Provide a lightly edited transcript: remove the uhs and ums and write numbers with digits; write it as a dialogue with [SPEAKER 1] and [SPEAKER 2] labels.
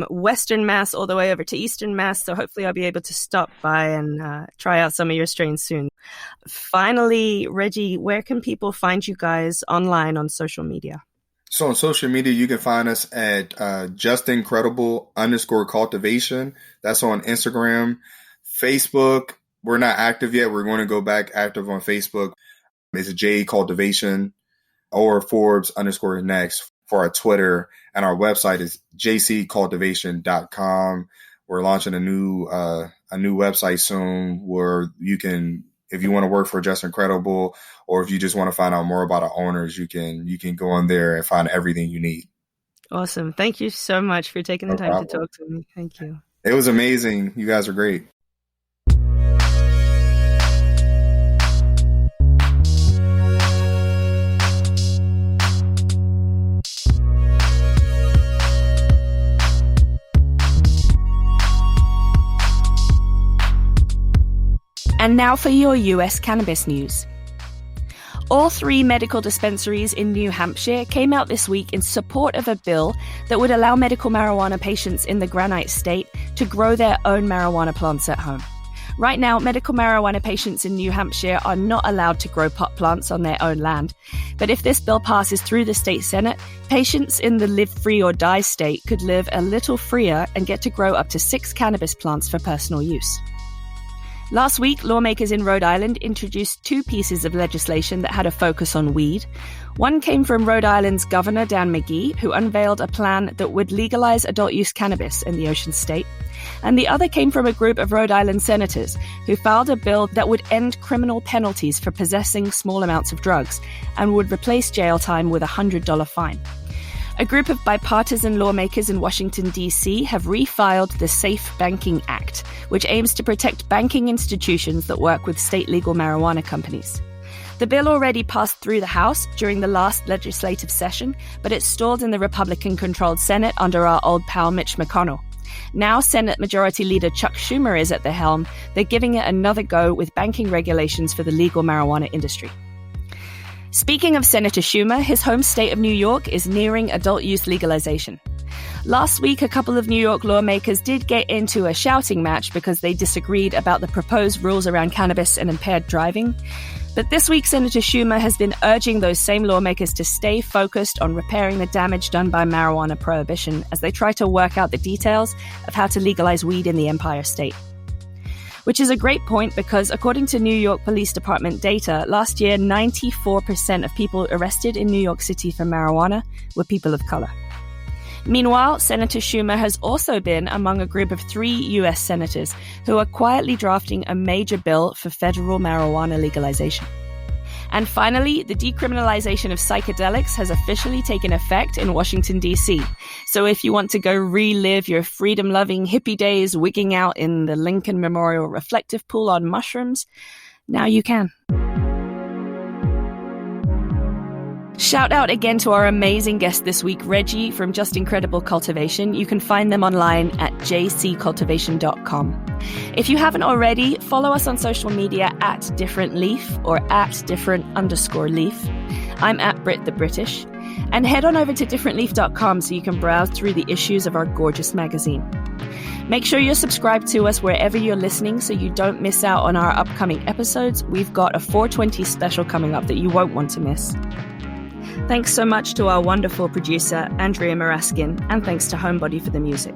[SPEAKER 1] Western Mass all the way over to Eastern Mass. So hopefully I'll be able to stop by and try out some of your strains soon. Finally, Reggie, where can people find you guys online on social media?
[SPEAKER 2] So on social media, you can find us at justincredible_cultivation. That's on Instagram. Facebook, we're not active yet. We're going to go back active on Facebook. It's J Cultivation or Forbes_next for our Twitter. And our website is jccultivation.com. We're launching a new website soon where you can, if you want to work for Just Incredible, or if you just want to find out more about our owners, you can go on there and find everything you need.
[SPEAKER 1] Awesome. Thank you so much for taking the time to talk to me. Thank you.
[SPEAKER 2] It was amazing. You guys are great.
[SPEAKER 1] And now for your US cannabis news. All 3 medical dispensaries in New Hampshire came out this week in support of a bill that would allow medical marijuana patients in the Granite State to grow their own marijuana plants at home. Right now, medical marijuana patients in New Hampshire are not allowed to grow pot plants on their own land. But if this bill passes through the state Senate, patients in the live free or die state could live a little freer and get to grow up to 6 cannabis plants for personal use. Last week, lawmakers in Rhode Island introduced 2 pieces of legislation that had a focus on weed. One came from Rhode Island's Governor Dan McGee, who unveiled a plan that would legalize adult-use cannabis in the Ocean State. And the other came from a group of Rhode Island senators who filed a bill that would end criminal penalties for possessing small amounts of drugs and would replace jail time with a $100 fine. A group of bipartisan lawmakers in Washington, D.C. have refiled the SAFE Banking Act, which aims to protect banking institutions that work with state legal marijuana companies. The bill already passed through the House during the last legislative session, but it stalled in the Republican-controlled Senate under our old pal Mitch McConnell. Now Senate Majority Leader Chuck Schumer is at the helm. They're giving it another go with banking regulations for the legal marijuana industry. Speaking of Senator Schumer, his home state of New York is nearing adult use legalization. Last week, a couple of New York lawmakers did get into a shouting match because they disagreed about the proposed rules around cannabis and impaired driving. But this week, Senator Schumer has been urging those same lawmakers to stay focused on repairing the damage done by marijuana prohibition as they try to work out the details of how to legalize weed in the Empire State. Which is a great point because, according to New York Police Department data, last year 94% of people arrested in New York City for marijuana were people of color. Meanwhile, Senator Schumer has also been among a group of 3 U.S. senators who are quietly drafting a major bill for federal marijuana legalization. And finally, the decriminalization of psychedelics has officially taken effect in Washington, D.C. So if you want to go relive your freedom-loving hippie days wigging out in the Lincoln Memorial Reflective Pool on mushrooms, now you can. Shout out again to our amazing guest this week, Reggie from Just Incredible Cultivation. You can find them online at jccultivation.com. If you haven't already, follow us on social media at Different Leaf or at Different_Leaf. I'm at Brit the British. And head on over to differentleaf.com so you can browse through the issues of our gorgeous magazine. Make sure you're subscribed to us wherever you're listening so you don't miss out on our upcoming episodes. We've got a 420 special coming up that you won't want to miss. Thanks so much to our wonderful producer, Andrea Maraskin, and thanks to Homebody for the music.